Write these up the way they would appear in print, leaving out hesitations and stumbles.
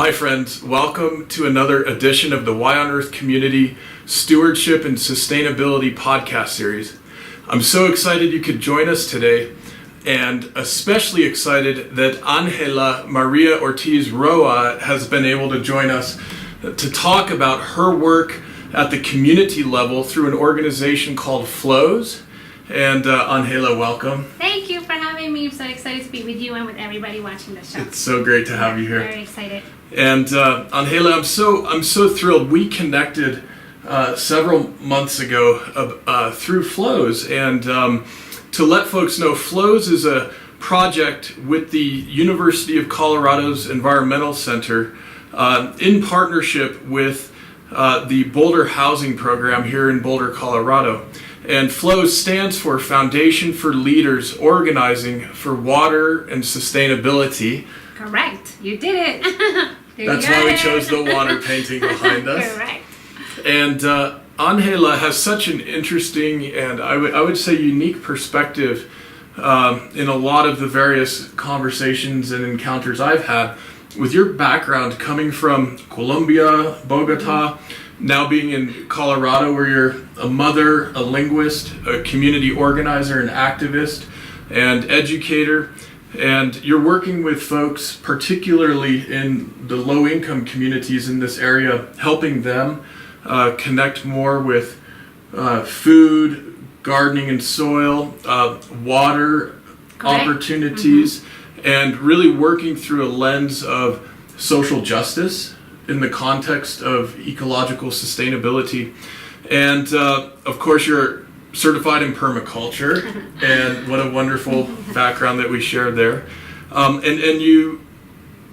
my friends. Welcome to another edition of the Y on Earth Community Stewardship and Sustainability podcast series. I'm so excited you could join us today, and especially excited that Angela Maria Ortiz Roa has been able to join us to talk about her work at the community level through an organization called Flows. And Angela, welcome. Thank you for having me. I'm so excited to be with you and with everybody watching the show. It's so great to have you here. Very excited. And Angela, I'm so thrilled. We connected several months ago through Flows, and to let folks know, Flows is a project with the University of Colorado's Environmental Center in partnership with the Boulder Housing Program here in Boulder, Colorado. And FLOWS stands for Foundation for Leaders Organizing for Water and Sustainability. Correct. You did it. That's why we chose the water painting behind us. Correct. And Angela has such an interesting and I would say unique perspective in a lot of the various conversations and encounters I've had with your background coming from Colombia, Bogota, now being in Colorado, where you're a mother, a linguist, a community organizer, an activist, and educator. And you're working with folks, particularly in the low-income communities in this area, helping them connect more with food, gardening and soil, water opportunities, and really working through a lens of social justice in the context of ecological sustainability. And of course, you're certified in permaculture, and what a wonderful background that we shared there. And you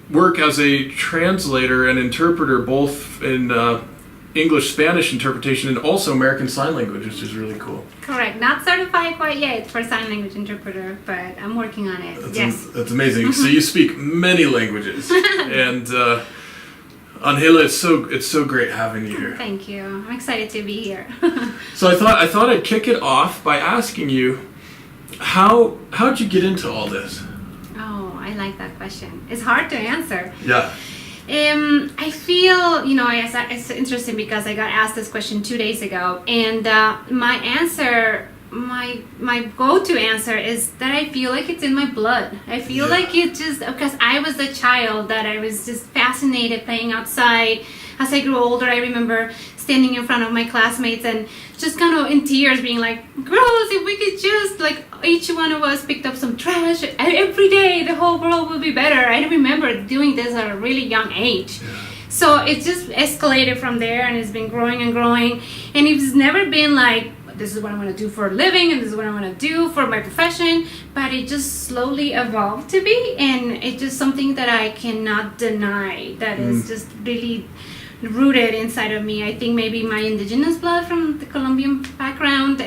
work as a translator and interpreter, both in English-Spanish interpretation and also American Sign Language, which is really cool. Correct. Not certified quite yet for sign language interpreter, but I'm working on it. That's amazing. So you speak many languages, and Angela, it's so great having you here. Thank you. I'm excited to be here. So I thought I'd kick it off by asking you, how'd you get into all this? Oh, I like that question. It's hard to answer. Yeah. I feel, it's interesting because I got asked this question 2 days ago, and my answer, my go-to answer is that I feel like it's in my blood. I feel like it just, because I was a child that I was just fascinated playing outside. As I grew older, I remember standing in front of my classmates and just kind of in tears being like, girls, if we could just, like, each one of us picked up some trash every day, the whole world would be better. I remember doing this at a really young age. Yeah. So it just escalated from there, and it's been growing and growing. And it's never been like, this is what I want to do for a living, and this is what I want to do for my profession, but it just slowly evolved to be, and it's just something that I cannot deny, that is just really rooted inside of me. I think maybe my indigenous blood from the Colombian background,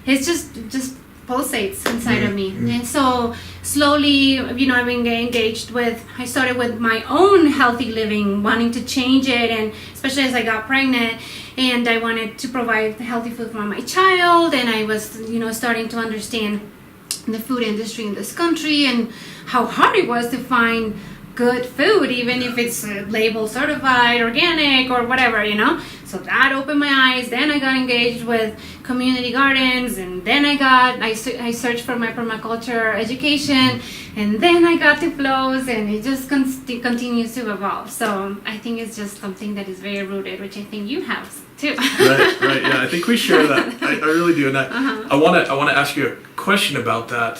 it's just pulsates inside of me. And so slowly, I've been engaged I started with my own healthy living, wanting to change it, and especially as I got pregnant, and I wanted to provide healthy food for my child, and I was, starting to understand the food industry in this country and how hard it was to find good food, even if it's labeled certified, organic, or whatever, So that opened my eyes. Then I got engaged with community gardens, and then I searched for my permaculture education, and then I got to Flows, and it just continues to evolve. So I think it's just something that is very rooted, which I think you have too. Right, yeah. I think we share that. I really do, and I want to ask you a question about that.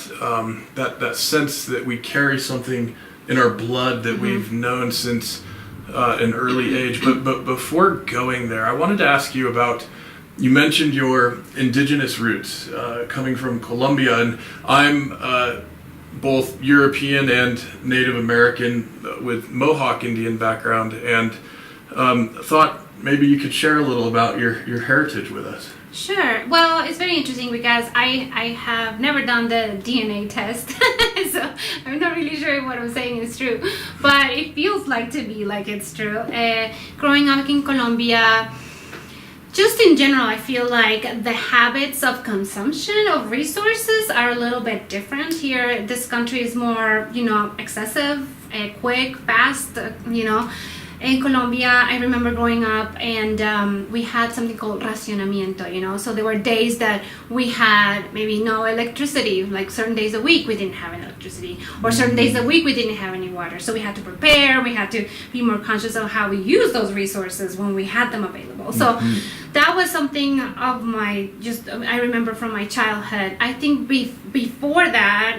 That sense that we carry something in our blood that we've known since an early age. But before going there, I wanted to ask you about, you mentioned your indigenous roots coming from Colombia, and I'm both European and Native American with Mohawk Indian background, and thought maybe you could share a little about your heritage with us. Sure. Well, it's very interesting because I have never done the DNA test, so I'm not really sure what I'm saying is true, but it feels like it's true. Growing up in Colombia, just in general, I feel like the habits of consumption of resources are a little bit different here. This country is more, excessive quick, fast, In Colombia, I remember growing up, and we had something called racionamiento, So there were days that we had maybe no electricity, like certain days a week we didn't have any electricity, or certain days a week we didn't have any water. So we had to prepare, we had to be more conscious of how we use those resources when we had them available. So that was something of I remember from my childhood. I think before that,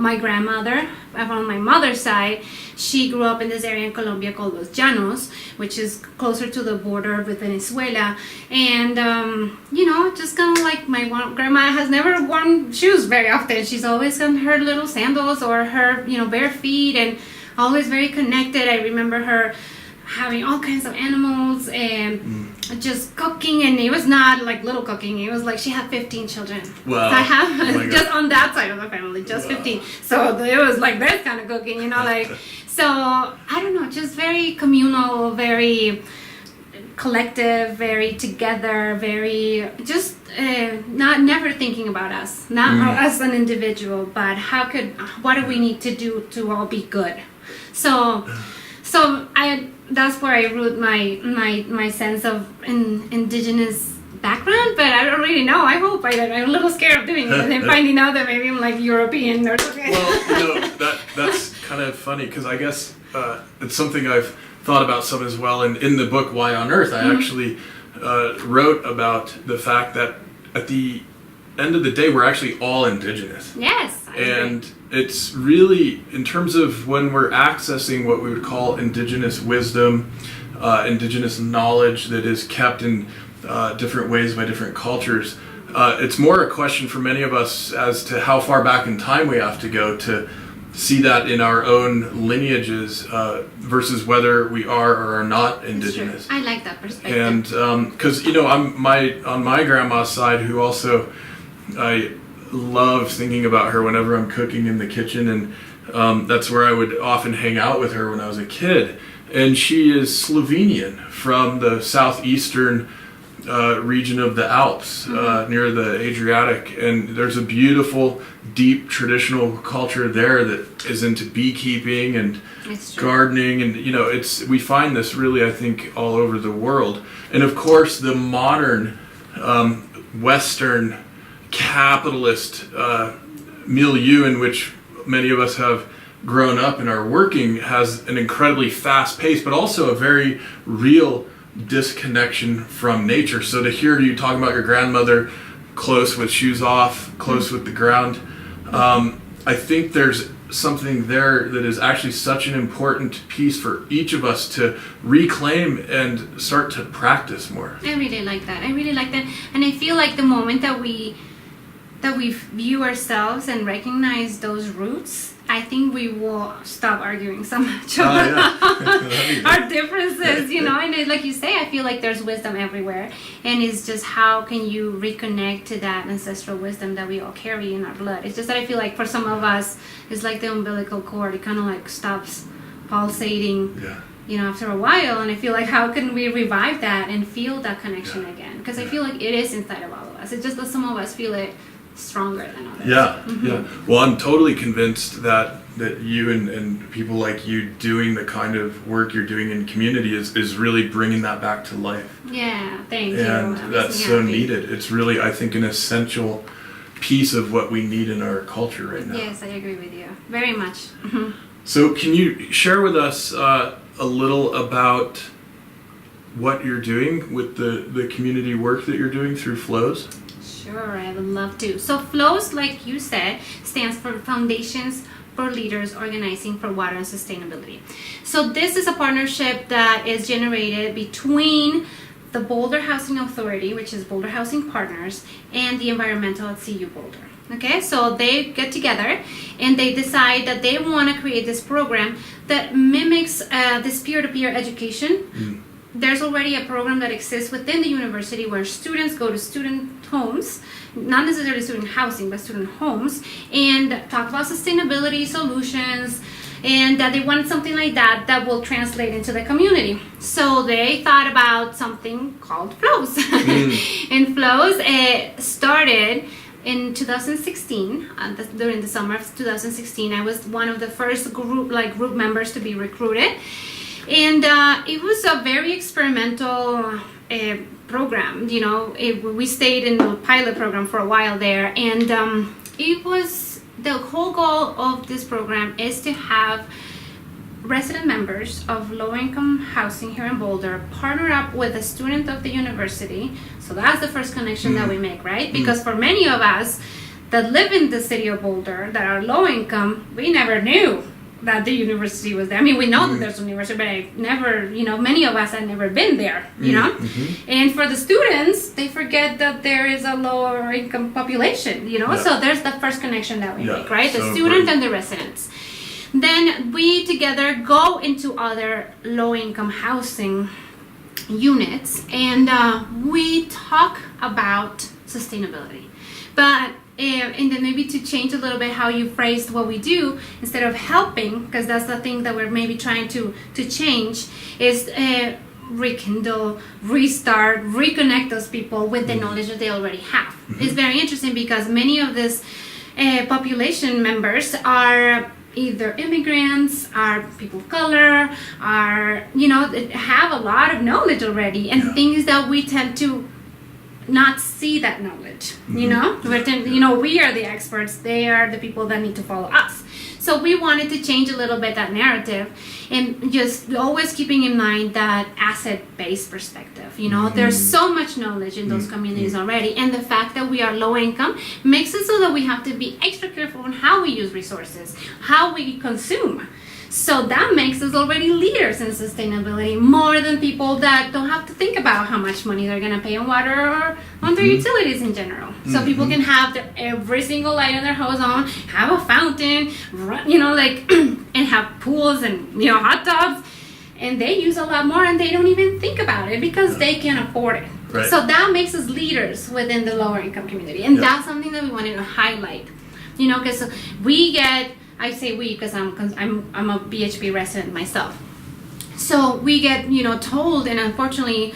my grandmother, on my mother's side, she grew up in this area in Colombia called Los Llanos, which is closer to the border with Venezuela. And, just kind of like my grandma has never worn shoes very often. She's always on her little sandals or her, bare feet, and always very connected. I remember her having all kinds of animals and just cooking, and it was not like little cooking, it was like she had 15 children. Wow. So I have just on that side of the family, just 15. So it was like that kind of cooking, so I don't know, just very communal, very collective, very together, very just never thinking about us, not as an individual, but what do we need to do to all be good. So that's where I root my sense of indigenous background, but I don't really know. I'm a little scared of doing it and then finding out that maybe I'm like European or something. Well, that's kind of funny, because I guess it's something I've thought about some as well. And in the book Why on Earth, I actually wrote about the fact that at the end of the day, we're actually all indigenous. Yes. And it's really, in terms of when we're accessing what we would call indigenous wisdom, indigenous knowledge that is kept in different ways by different cultures, it's more a question for many of us as to how far back in time we have to go to see that in our own lineages versus whether we are or are not indigenous. I like that perspective. And because I'm on my grandma's side, who also I love thinking about her whenever I'm cooking in the kitchen, and that's where I would often hang out with her when I was a kid. And she is Slovenian from the southeastern region of the Alps, near the Adriatic, and there's a beautiful, deep traditional culture there that is into beekeeping and gardening, and we find this really, I think, all over the world. And of course, the modern Western capitalist milieu in which many of us have grown up and are working has an incredibly fast pace, but also a very real disconnection from nature. So to hear you talking about your grandmother close with shoes off, close with the ground, I think there's something there that is actually such an important piece for each of us to reclaim and start to practice more. I really like that. And I feel like the moment that we view ourselves and recognize those roots, I think we will stop arguing so much about our differences, and like you say, I feel like there's wisdom everywhere, and it's just how can you reconnect to that ancestral wisdom that we all carry in our blood. It's just that I feel like for some of us, it's like the umbilical cord, it kind of like stops pulsating, after a while, and I feel like how can we revive that and feel that connection again, because I feel like it is inside of all of us. It's just that some of us feel it stronger than others. Yeah. Well, I'm totally convinced that you and people like you doing the kind of work you're doing in community is really bringing that back to life. Yeah, thank you. And that's so needed. It's really, I think, an essential piece of what we need in our culture right now. Yes, I agree with you. Very much. So can you share with us a little about what you're doing with the community work that you're doing through Flows? Sure, I would love to. So FLOWS, like you said, stands for Foundations for Leaders Organizing for Water and Sustainability. So this is a partnership that is generated between the Boulder Housing Authority, which is Boulder Housing Partners, and the environmental at CU Boulder. Okay, so they get together and they decide that they want to create this program that mimics this peer-to-peer education. There's already a program that exists within the university where students go to student homes, not necessarily student housing, but student homes, and talk about sustainability solutions, and that they wanted something like that will translate into the community. So they thought about something called FLOWS. And FLOWS started in 2016, during the summer of 2016, I was one of the first group members to be recruited. And it was a very experimental program. You know, we stayed in the pilot program for a while there, and it was the whole goal of this program is to have resident members of low-income housing here in Boulder partner up with a student of the university. So that's the first connection that we make, right? Because for many of us that live in the city of Boulder that are low income, we never knew that the university was there. I mean, we know that there's a university, but I never, you know, many of us had never been there, you know? And for the students, they forget that there is a lower income population, you know? So there's the first connection that we make, right? The student and the residents. Then we together go into other low income housing units and we talk about sustainability. But and then maybe to change a little bit how you phrased what we do, instead of helping, because that's the thing that we're maybe trying to change, is rekindle, restart, reconnect those people with the knowledge that they already have. It's very interesting because many of these population members are either immigrants, are people of color, are, you know, have a lot of knowledge already, and things that we tend to not see that knowledge, you know? We are the experts, they are the people that need to follow us. So we wanted to change a little bit that narrative and just always keeping in mind that asset-based perspective, you know? There's so much knowledge in those communities already, and the fact that we are low income makes it so that we have to be extra careful on how we use resources, how we consume. So that makes us already leaders in sustainability, more than people that don't have to think about how much money they're going to pay on water or on their utilities in general. So people can have every single light in their house on, have a fountain, run, you know, like, and have pools and, you know, hot tubs. And they use a lot more and they don't even think about it because they can afford it. Right. So that makes us leaders within the lower income community. And that's something that we wanted to highlight, you know, because we get, I say we because I'm a BHP resident myself. So we get, you know, told, and unfortunately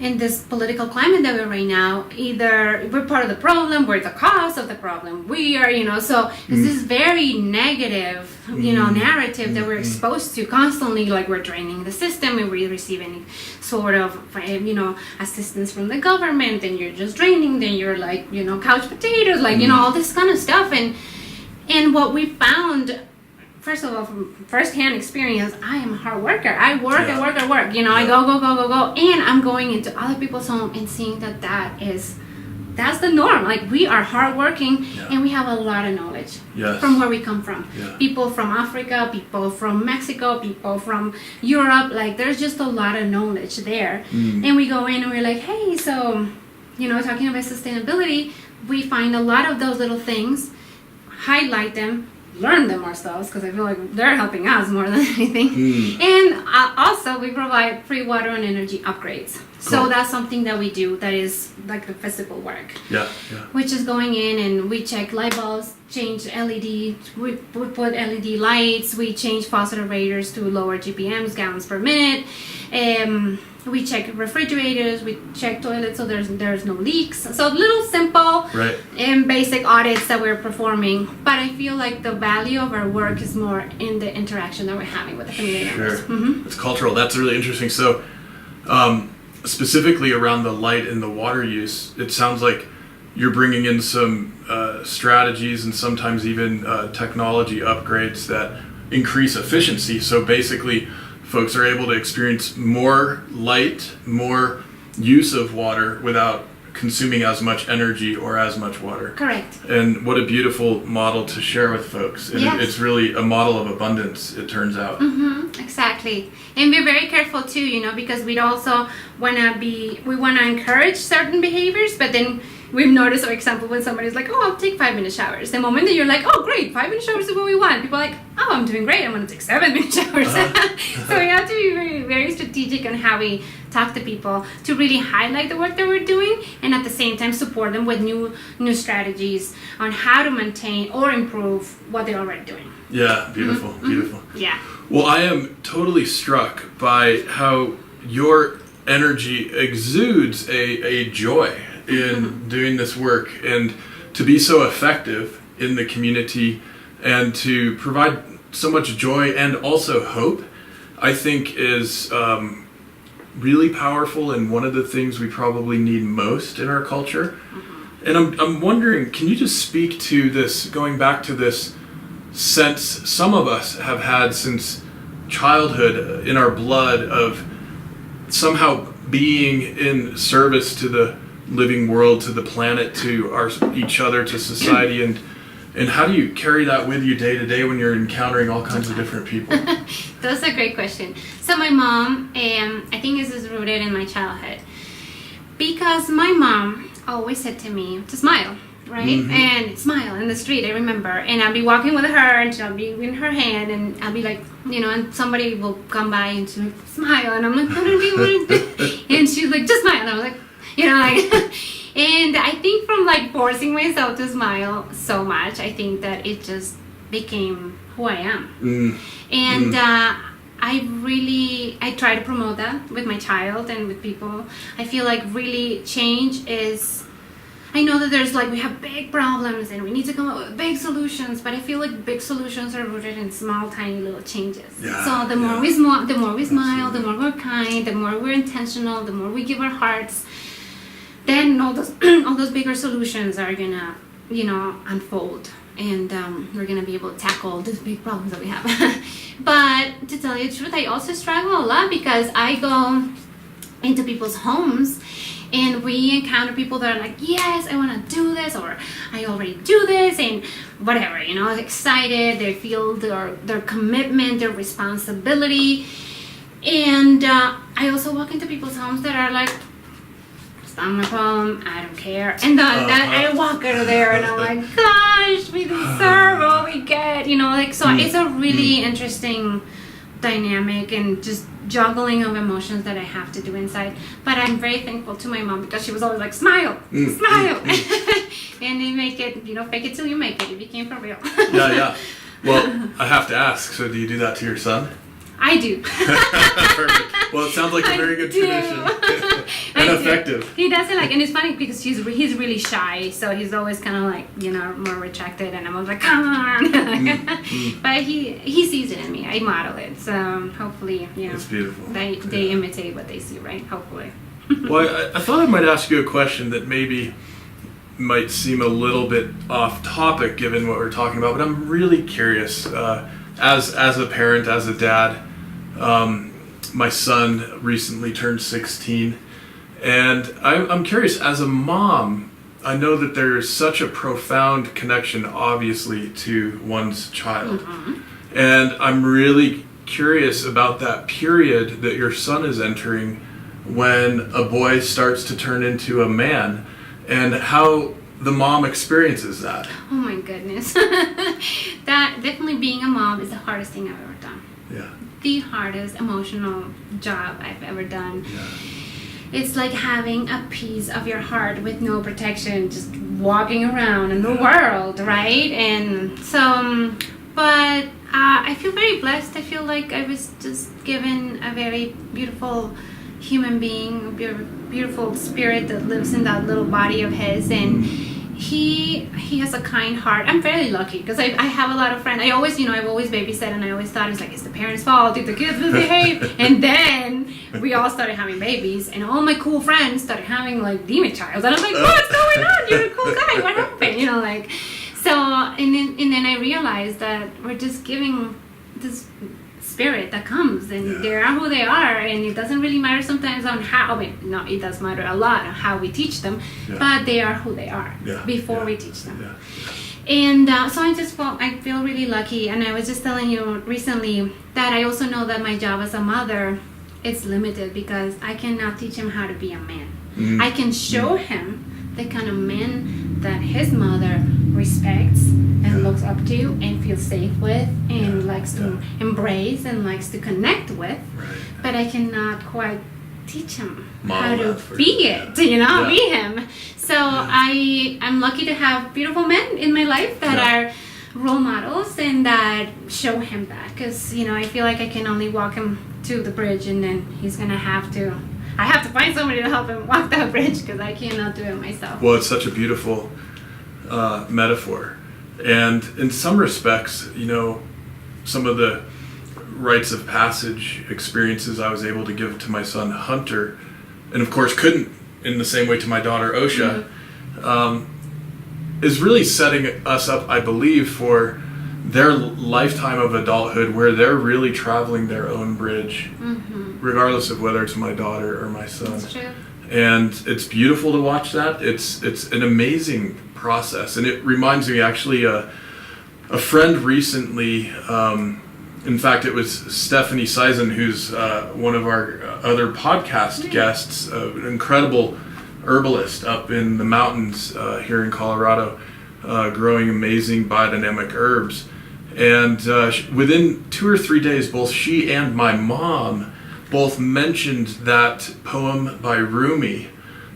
in this political climate that we're right now, either we're part of the problem, we're the cause of the problem, we are, you know, so it's this very negative, you know, narrative that we're exposed to constantly, like we're draining the system and we're receiving sort of, you know, assistance from the government, and you're just draining, then you're like, you know, couch potatoes, like, you know, all this kind of stuff. And what we found, first of all, from first-hand experience, I am a hard worker. I work, you know, I go. And I'm going into other people's home and seeing that's the norm. Like, we are hardworking and we have a lot of knowledge from where we come from. People from Africa, people from Mexico, people from Europe, like, there's just a lot of knowledge there. And we go in and we're like, hey, so, you know, talking about sustainability, we find a lot of those little things, highlight them, learn them ourselves, because I feel like they're helping us more than anything. And also we provide free water and energy upgrades. So that's something that we do that is like the physical work. Which is going in and we check light bulbs, change LED, we put LED lights, we change faucet aerators to lower GPMs, gallons per minute. We check refrigerators, we check toilets so there's no leaks. So little simple and basic audits that we're performing. But I feel like the value of our work is more in the interaction that we're having with the community members. It's cultural. That's really interesting. So specifically around the light and the water use, it sounds like you're bringing in some strategies and sometimes even technology upgrades that increase efficiency. So basically, folks are able to experience more light, more use of water without consuming as much energy or as much water. Correct. And what a beautiful model to share with folks. And it's really a model of abundance, it turns out. Exactly. And we're very careful too, you know, because we also want to encourage certain behaviors, but then we've noticed, for example, when somebody's like, oh, I'll take 5-minute showers. The moment that you're like, oh, great, 5-minute showers is what we want. People are like, oh, I'm doing great. I'm going to take 7-minute showers. So we have to be very, very strategic on how we talk to people to really highlight the work that we're doing and at the same time support them with new strategies on how to maintain or improve what they're already doing. Yeah, beautiful, beautiful. Yeah. Well, I am totally struck by how your energy exudes a joy in doing this work, and to be so effective in the community and to provide so much joy and also hope, I think is really powerful and one of the things we probably need most in our culture. And I'm wondering, can you just speak to this, going back to this sense some of us have had since childhood in our blood of somehow being in service to the living world, to the planet, to each other, to society, and how do you carry that with you day to day when you're encountering all kinds of different people? That's a great question. So my mom, I think this is rooted in my childhood, because my mom always said to me to smile, right? And smile in the street, I remember. And I'll be walking with her and she'll be in her hand and I'll be like, and somebody will come by and she'll like, smile. And I'm like, what do you want to do? And she's like, just smile. And I was like, and I think from like forcing myself to smile so much, I think that it just became who I am. And I try to promote that with my child and with people. I feel like really change is, I know that there's like, we have big problems and we need to come up with big solutions, but I feel like big solutions are rooted in small, tiny little changes. So the more we smile, the more we're kind, the more we're intentional, the more we give our hearts, then all those bigger solutions are gonna, unfold. And we're going to be able to tackle these big problems that we have. But to tell you the truth, I also struggle a lot because I go into people's homes and we encounter people that are like, yes, I want to do this, or I already do this, and whatever, excited. They feel their commitment, their responsibility. And I also walk into people's homes that are like, not my problem, I don't care. And then I walk out of there and I'm like, gosh, we deserve all we get, so it's a really interesting dynamic and just juggling of emotions that I have to do inside. But I'm very thankful to my mom because she was always like, smile. And you make it, fake it till you make it. It became for real. Yeah. Well, I have to ask, so do you do that to your son? I do. Perfect. Well, it sounds like a very good tradition. And effective. He doesn't and it's funny because he's really shy, so he's always kind of like, more retracted, and I'm always like, come on. But he sees it in me. I model it, so hopefully, it's beautiful. They imitate what they see, right? Hopefully. Well, I thought I might ask you a question that maybe might seem a little bit off topic given what we're talking about, but I'm really curious. As a parent, as a dad, my son recently turned 16, and I'm curious, as a mom, I know that there's such a profound connection, obviously, to one's child. And I'm really curious about that period that your son is entering when a boy starts to turn into a man, and how the mom experiences that. Oh my goodness. That definitely, being a mom is the hardest thing I've ever done. Yeah. The hardest emotional job I've ever done. Yeah. It's like having a piece of your heart with no protection, just walking around in the world, right? And so, but I feel very blessed. I feel like I was just given a very beautiful human being, a beautiful spirit that lives in that little body of his, and he has a kind heart. I'm fairly lucky because I have a lot of friends. I've always babysat, and I always thought it's like, it's the parents' fault if the kids misbehave. And then we all started having babies, and all my cool friends started having like demon child, and I'm like, what's going on? You're a cool guy. What happened? So, and then I realized that we're just giving this spirit that comes, and they are who they are, and it doesn't really matter sometimes on how, it does matter a lot on how we teach them, but they are who they are before we teach them. And so I feel really lucky, and I was just telling you recently that I also know that my job as a mother is limited because I cannot teach him how to be a man. I can show him the kind of man that his mother respects and looks up to and feels safe with and likes to embrace and likes to connect with, but I cannot quite teach him how to be it, be him. So I'm lucky to have beautiful men in my life that are role models and that show him that, because I feel like I can only walk him to the bridge, and then I have to find somebody to help him walk that bridge because I cannot do it myself. Well, it's such a beautiful metaphor. And in some respects, some of the rites of passage experiences I was able to give to my son Hunter, and of course couldn't in the same way to my daughter Osha, is really setting us up, I believe, for their lifetime of adulthood, where they're really traveling their own bridge, regardless of whether it's my daughter or my son. That's true. And it's beautiful to watch that. It's an amazing process, and it reminds me actually a friend recently. In fact, it was Stephanie Seisen, who's one of our other podcast guests, an incredible herbalist up in the mountains here in Colorado, growing amazing biodynamic herbs. And within 2 or 3 days, both she and my mom both mentioned that poem by Rumi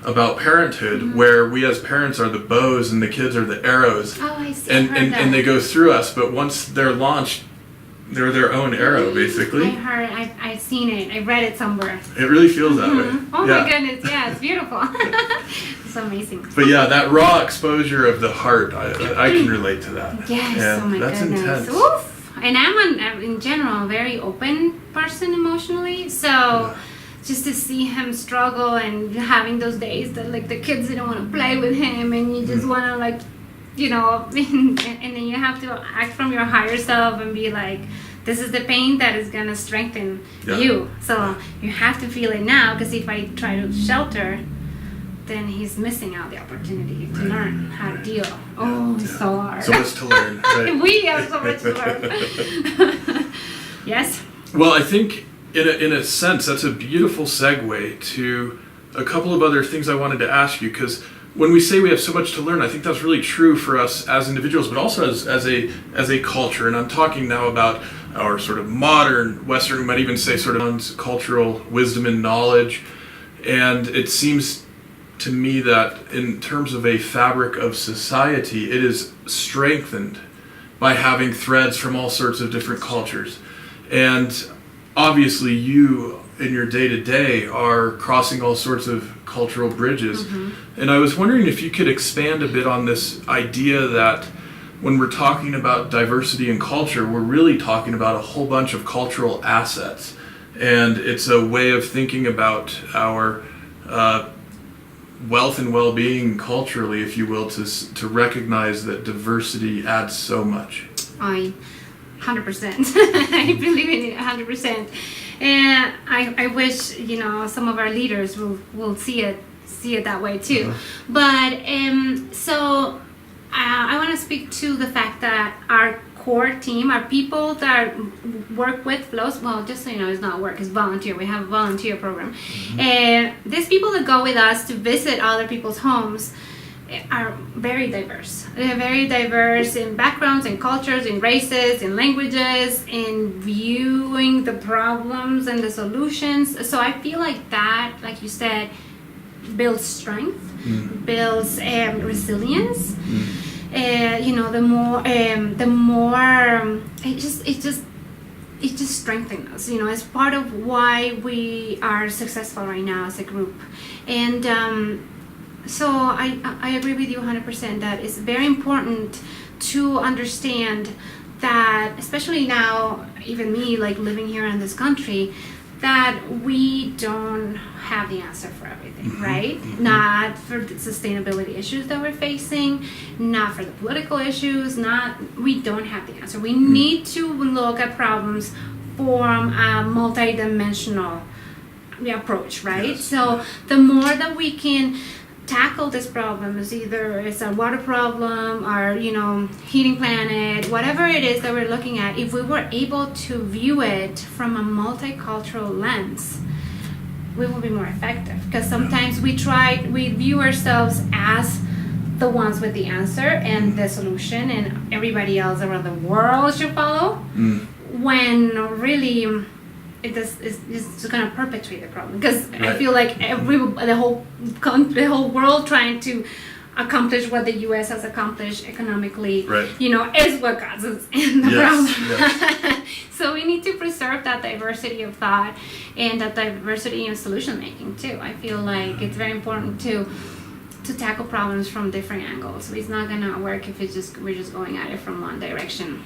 about parenthood, where we as parents are the bows and the kids are the arrows. Oh, I see. And they go through us, but once they're launched, they're their own arrow, basically. I've seen it. I read it somewhere. It really feels that way. Oh my goodness, yeah, it's beautiful. It's amazing. But yeah, that raw exposure of the heart, I can relate to that. Yes, and oh my that's goodness. intense. Oof. And I'm in general a very open person emotionally, so just to see him struggle and having those days that like the kids didn't want to play with him and you just want to like, and then you have to act from your higher self and be like, this is the pain that is going to strengthen you. So you have to feel it now, because if I try to shelter, then he's missing out the opportunity to learn how to deal. It's so hard. So much to learn. Right? We have so much to learn. Yes? Well, I think in a sense, that's a beautiful segue to a couple of other things I wanted to ask you, because when we say we have so much to learn, I think that's really true for us as individuals, but also as a culture. And I'm talking now about our sort of modern Western, we might even say sort of cultural wisdom and knowledge. And it seems to me that in terms of a fabric of society, it is strengthened by having threads from all sorts of different cultures. And obviously you in your day-to-day are crossing all sorts of cultural bridges. And I was wondering if you could expand a bit on this idea that when we're talking about diversity and culture, we're really talking about a whole bunch of cultural assets. And it's a way of thinking about our wealth and well-being culturally, if you will, to recognize that diversity adds so much. 100%. I believe in it 100%. And I wish, some of our leaders will see it that way too. But so I want to speak to the fact that our core team, our people that work with flows, well, just so you know, it's not work, it's volunteer. We have a volunteer program. And these people that go with us to visit other people's homes are very diverse. They're very diverse in backgrounds, in cultures, in races, in languages, in viewing the problems and the solutions. So I feel like that, like you said, builds strength, builds resilience. The more it just strengthens us. It's part of why we are successful right now as a group. And so I agree with you 100% that it's very important to understand that, especially now, even me, like living here in this country, that we don't have the answer for everything, right? Not for the sustainability issues that we're facing, not for the political issues, we don't have the answer. We need to look at problems from a multidimensional approach, right? Yes. So the more that we can tackle this problem, is either it's a water problem or heating planet, whatever it is that we're looking at, if we were able to view it from a multicultural lens, we will be more effective. Because sometimes we view ourselves as the ones with the answer and the solution, and everybody else around the world should follow, when really it's just going to perpetuate the problem. Because I feel like the whole world trying to accomplish what the U.S. has accomplished economically, is what causes the problem. So we need to preserve that diversity of thought and that diversity in solution making too. I feel like it's very important to to tackle problems from different angles. It's not gonna work if we're just going at it from one direction.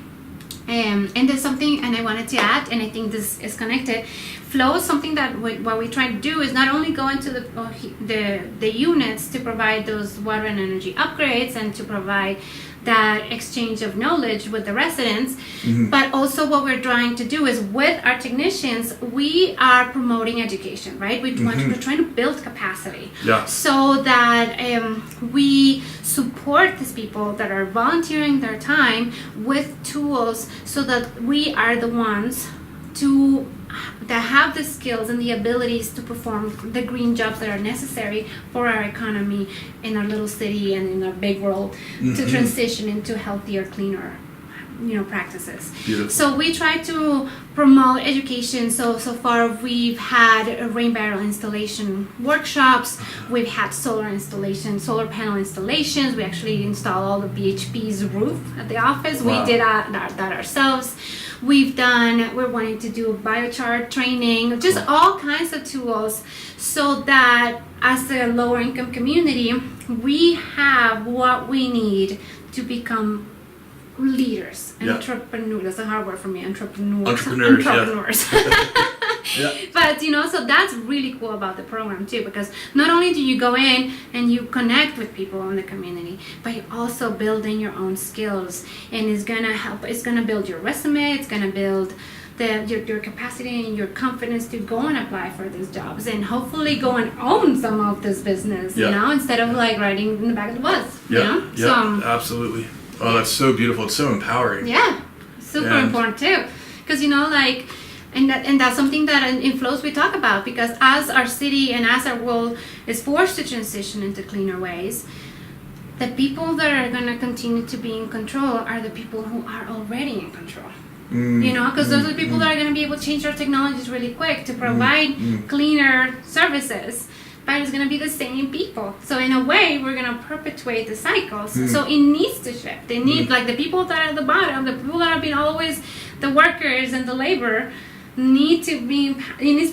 And there's something, and I wanted to add, and I think this is connected. Flow is something that what we try to do is not only go into the units to provide those water and energy upgrades and to provide that exchange of knowledge with the residents, but also what we're trying to do is with our technicians, we are promoting education, right? We're trying to build capacity, so that we support these people that are volunteering their time with tools, so that we are the ones that have the skills and the abilities to perform the green jobs that are necessary for our economy in our little city and in our big world, to transition into healthier, cleaner, practices. Beautiful. So we try to promote education. So far we've had rain barrel installation workshops. We've had solar panel installations. We actually installed all the BHP's roof at the office. Wow. We did that ourselves. We're wanting to do biochar training, just all kinds of tools, so that as a lower income community, we have what we need to become leaders, entrepreneurs. That's a hard word for me. Entrepreneurs. Yeah. But so that's really cool about the program too, because not only do you go in and you connect with people in the community, but you also build in your own skills, and it's gonna build your resume, it's gonna build your capacity and your confidence to go and apply for these jobs, and hopefully go and own some of this business, instead of like riding in the back of the bus. Absolutely. Oh, that's so beautiful. It's so empowering. Yeah, super important too, because and that's something that in Flows we talk about, because as our city and as our world is forced to transition into cleaner ways, the people that are going to continue to be in control are the people who are already in control. Because those are the people that are going to be able to change our technologies really quick to provide cleaner services. But it's going to be the same people. So in a way, we're going to perpetuate the cycles. So it needs to shift. They need, like the people that are at the bottom, the people that have been always the workers and the labor, it needs to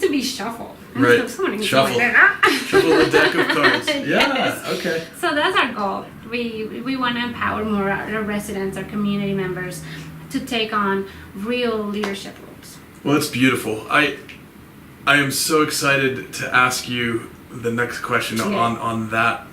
be shuffled. Right. Shuffle the deck of cards. Yeah. Yes. Okay. So that's our goal. We want to empower more our residents, our community members, to take on real leadership roles. Well, it's beautiful. I am so excited to ask you the next question on that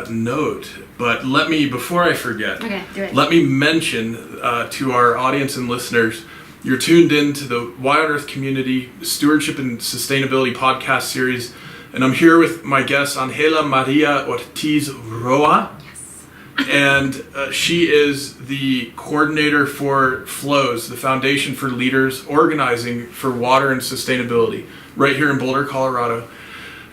note. But before I forget, do it. Let me mention to our audience and listeners, you're tuned in to the Y on Earth Community Stewardship and Sustainability podcast series, and I'm here with my guest, Angela Maria Ortiz Roa. And she is the coordinator for Flows, the Foundation for Leaders Organizing for Water and Sustainability, right here in Boulder, Colorado.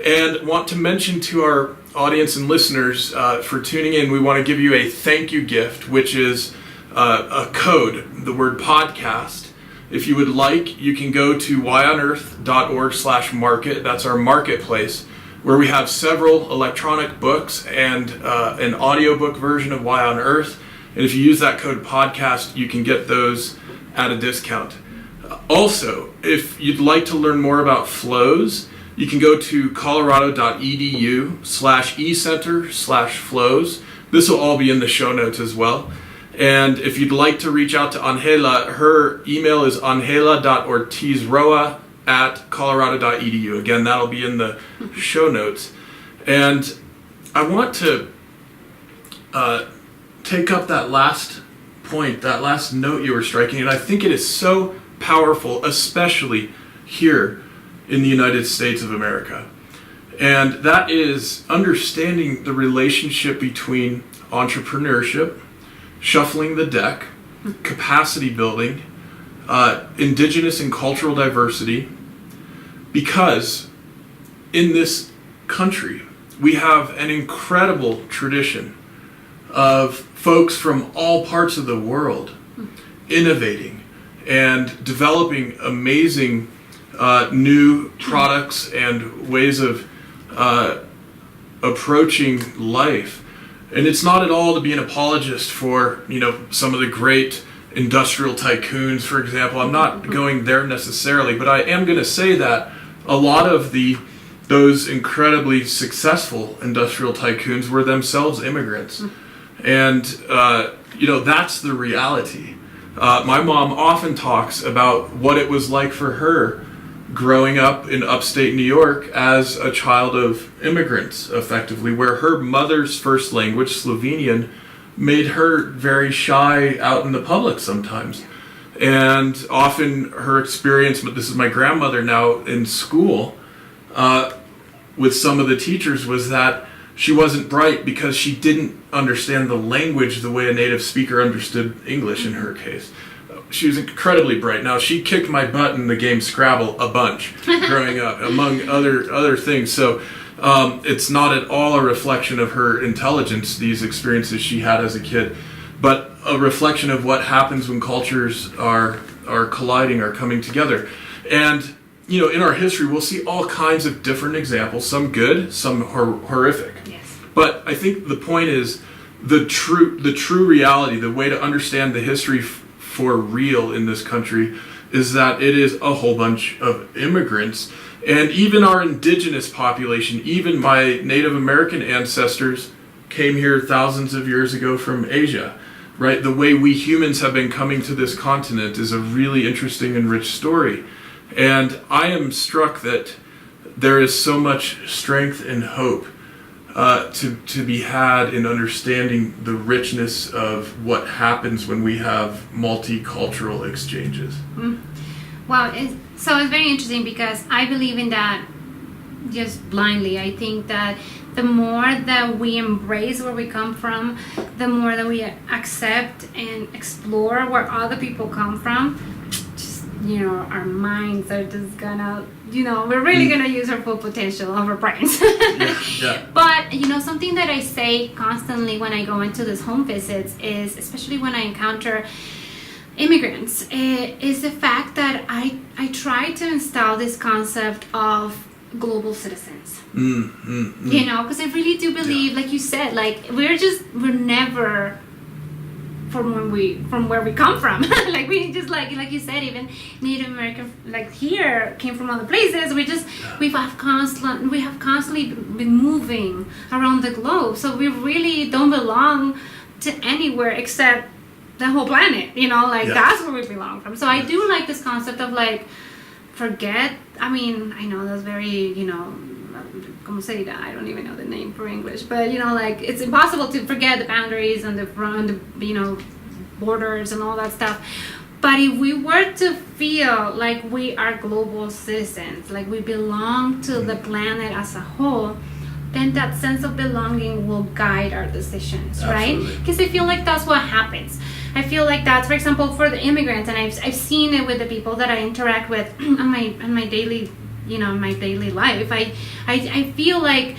And want to mention to our audience and listeners for tuning in, we want to give you a thank you gift, which is a code, the word podcast. If you would like, you can go to yonearth.org/market. That's our marketplace, where we have several electronic books and an audiobook version of Y on Earth. And if you use that code podcast, you can get those at a discount. Also, if you'd like to learn more about Flows, you can go to colorado.edu/ecenter/flows. This will all be in the show notes as well. And if you'd like to reach out to Angela, her email is angela.ortizroa@colorado.edu. Again, that'll be in the show notes. And I want to take up that last point, that last note you were striking, and I think it is so powerful, especially here in the United States of America. And that is understanding the relationship between entrepreneurship, shuffling the deck, capacity building, indigenous and cultural diversity, because in this country we have an incredible tradition of folks from all parts of the world innovating and developing amazing new products and ways of approaching life. And it's not at all to be an apologist for, some of the great industrial tycoons, for example. I'm not going there necessarily, but I am going to say that a lot of the those incredibly successful industrial tycoons were themselves immigrants. And, that's the reality. My mom often talks about what it was like for her growing up in upstate New York as a child of immigrants, effectively, where her mother's first language, Slovenian, made her very shy out in the public sometimes. And often her experience, but this is my grandmother now, in school, with some of the teachers, was that she wasn't bright because she didn't understand the language the way a native speaker understood English in her case. She was incredibly bright. Now, she kicked my butt in the game Scrabble a bunch growing up, among other things. So it's not at all a reflection of her intelligence, these experiences she had as a kid, but a reflection of what happens when cultures are colliding, are coming together. And in our history, we'll see all kinds of different examples, some good, some horrific. Yes. But I think the point is the true reality, the way to understand the history for real in this country is that it is a whole bunch of immigrants. And even our indigenous population, even my Native American ancestors came here thousands of years ago from Asia, right? The way we humans have been coming to this continent is a really interesting and rich story. And I am struck that there is so much strength and hope to be had in understanding the richness of what happens when we have multicultural exchanges. Well, so it's very interesting because I believe in that just blindly. I think that the more that we embrace where we come from, the more that we accept and explore where other people come from, our minds are just gonna, we're really gonna use our full potential of our brains. Yeah. But, something that I say constantly when I go into these home visits is, especially when I encounter immigrants, is the fact that I try to install this concept of global citizens. Because I really do believe, like you said, like we're never from where we come from. Like we just like you said, even Native American like here came from other places. We have constantly been moving around the globe, so we really don't belong to anywhere except the whole planet. That's where we belong from. So I do like this concept of like forget. I mean, I know that's very como say that? I don't even know the name for English, but like it's impossible to forget the boundaries and the borders and all that stuff. But if we were to feel like we are global citizens, like we belong to the planet as a whole, then that sense of belonging will guide our decisions, right? Because I feel like that's what happens. I feel like that's, for example, for the immigrants, and I've seen it with the people that I interact with on my daily my daily life. I feel like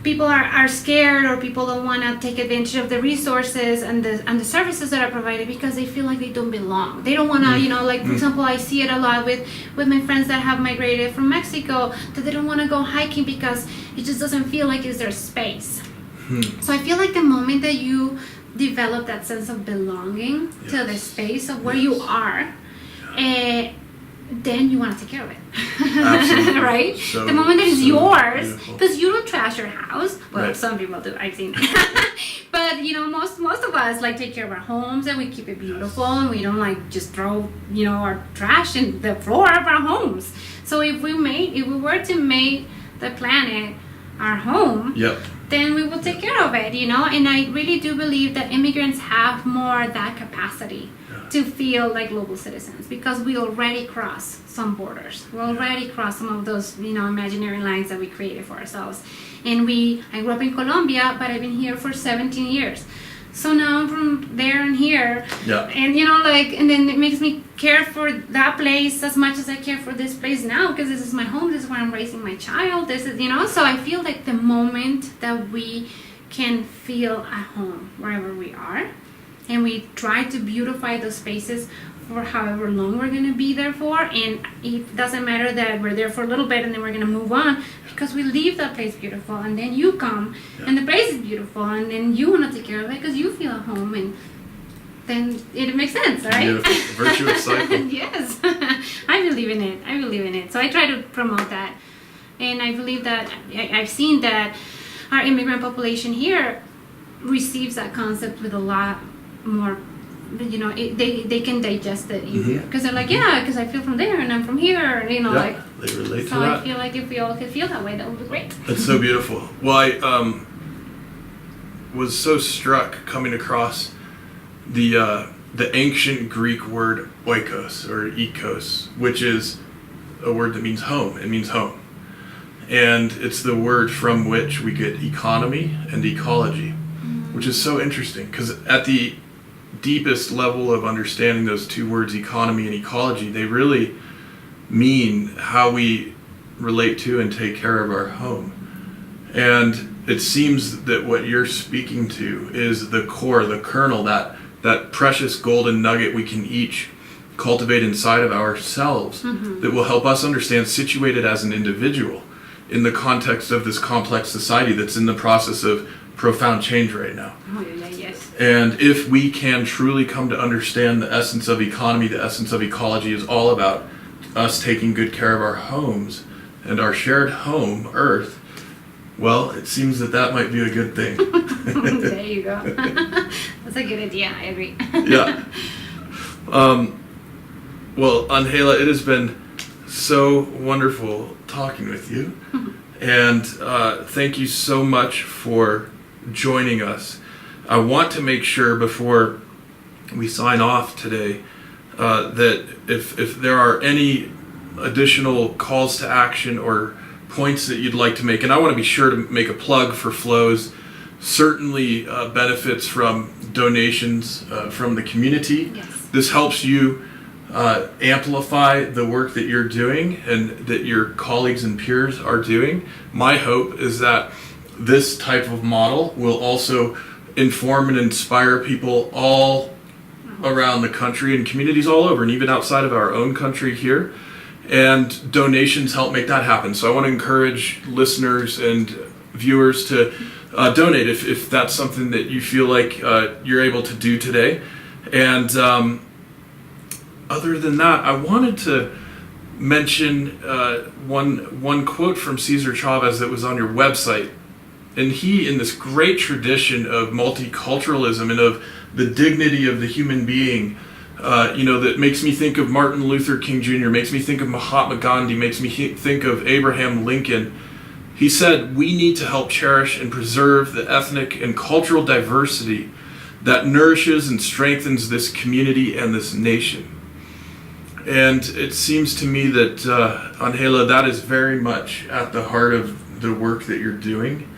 people are scared, or people don't want to take advantage of the resources and the services that are provided because they feel like they don't belong. They don't want to, for example, I see it a lot with my friends that have migrated from Mexico, that they don't want to go hiking because it just doesn't feel like it's their space. So I feel like the moment that you develop that sense of belonging to the space of where you are, then you want to take care of it. Absolutely. Right? So, the moment that it's yours, because you don't trash your house. Well, some people do. I've seen it. But most of us like take care of our homes, and we keep it beautiful, and we don't like just throw our trash in the floor of our homes. So if we were to make the planet our home, then we will take care of it. And I really do believe that immigrants have more that capacity to feel like global citizens, because we already cross some borders. We already cross some of those, imaginary lines that we created for ourselves. And I grew up in Colombia, but I've been here for 17 years. So now I'm from there and here. And, and then it makes me care for that place as much as I care for this place now, because this is my home. This is where I'm raising my child. This is, so I feel like the moment that we can feel at home wherever we are, and we try to beautify those spaces for however long we're going to be there for, and it doesn't matter that we're there for a little bit and then we're going to move on, because we leave that place beautiful, and then you come and the place is beautiful, and then you want to take care of it because you feel at home, and then it makes sense, right? Beautiful. Virtuous cycle. Yes. I believe in it. So I try to promote that And I believe that I've seen that our immigrant population here receives that concept with a lot more, they can digest it easier because they're like, yeah, because I feel from there and I'm from here, and like they relate to so that. I feel like if we all could feel that way, that would be great. That's so beautiful. Well, I was so struck coming across the ancient Greek word oikos or ekos, which is a word that means home. It means home. And it's the word from which we get economy and ecology, which is so interesting because at the deepest level of understanding those two words, economy and ecology, they really mean how we relate to and take care of our home. And it seems that what you're speaking to is the core, the kernel, that precious golden nugget we can each cultivate inside of ourselves that will help us understand, situated as an individual in the context of this complex society that's in the process of profound change right now. Oh, yeah, yes. And if we can truly come to understand the essence of economy, the essence of ecology is all about us taking good care of our homes and our shared home, Earth, well, it seems that might be a good thing. There you go. That's a good idea. I agree. Yeah. Well, Angela, it has been so wonderful talking with you. And thank you so much for joining us. I want to make sure before we sign off today that if there are any additional calls to action or points that you'd like to make, and I want to be sure to make a plug for Flows, certainly benefits from donations from the community. Yes. This helps you amplify the work that you're doing and that your colleagues and peers are doing. My hope is that this type of model will also inform and inspire people all around the country and communities all over and even outside of our own country here. And donations help make that happen. So I want to encourage listeners and viewers to donate if that's something that you feel like you're able to do today. And other than that, I wanted to mention one quote from Cesar Chavez that was on your website. And he, in this great tradition of multiculturalism and of the dignity of the human being, that makes me think of Martin Luther King Jr., makes me think of Mahatma Gandhi, makes me think of Abraham Lincoln. He said, we need to help cherish and preserve the ethnic and cultural diversity that nourishes and strengthens this community and this nation. And it seems to me that, Angela, that is very much at the heart of the work that you're doing.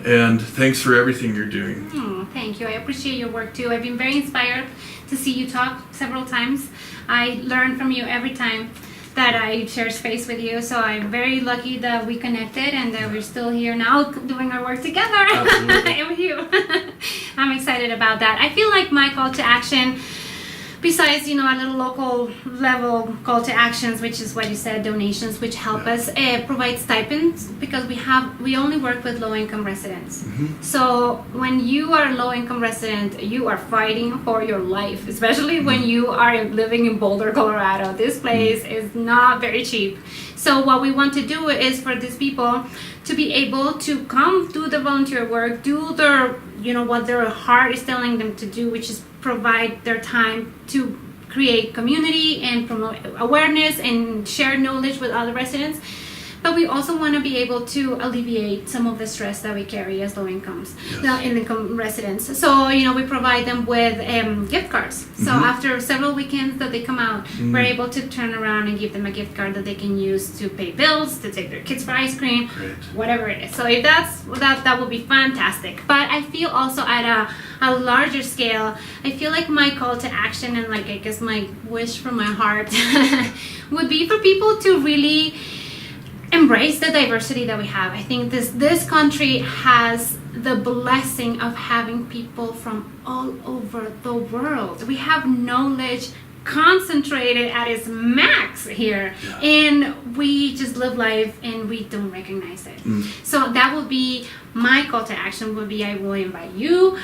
And thanks for everything you're doing. Thank you. I appreciate your work too. I've been very inspired to see you talk several times. I learn from you every time that I share space with you. So I'm very lucky that we connected and that we're still here now doing our work together and with you. I'm excited about that. I feel like my call to action, besides, our little local level call to actions, which is what you said, donations, which help us provide stipends, because we only work with low-income residents. So when you are a low-income resident, you are fighting for your life, especially when you are living in Boulder, Colorado. This place is not very cheap. So what we want to do is for these people to be able to come do the volunteer work, do their, what their heart is telling them to do, which is provide their time to create community and promote awareness and share knowledge with other residents. But we also want to be able to alleviate some of the stress that we carry as low-income residents. So, we provide them with gift cards. So after several weekends that they come out, we're able to turn around and give them a gift card that they can use to pay bills, to take their kids for ice cream, whatever it is. So if that would be fantastic. But I feel also at a larger scale, I feel like my call to action and I guess my wish from my heart would be for people to really embrace the diversity that we have. I think this country has the blessing of having people from all over the world. We have knowledge concentrated at its max here, and we just live life and we don't recognize it. So that would be my call to action. Would be I will invite you,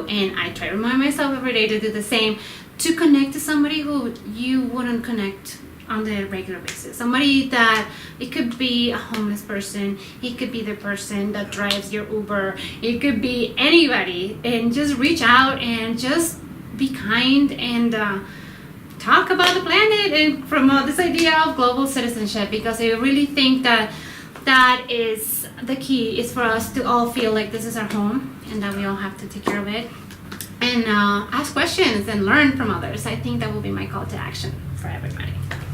and I try to remind myself every day to do the same, to connect to somebody who you wouldn't connect on the regular basis. Somebody that, it could be a homeless person, it could be the person that drives your Uber, it could be anybody, and just reach out and just be kind and talk about the planet and promote this idea of global citizenship, because I really think that that is the key, is for us to all feel like this is our home and that we all have to take care of it and ask questions and learn from others. I think that will be my call to action for everybody.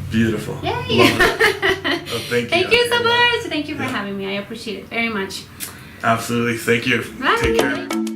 Beautiful. Yay! Love it. Oh, thank you. Thank you so much. Thank you for having me. I appreciate it very much. Absolutely. Thank you. Bye. Take care.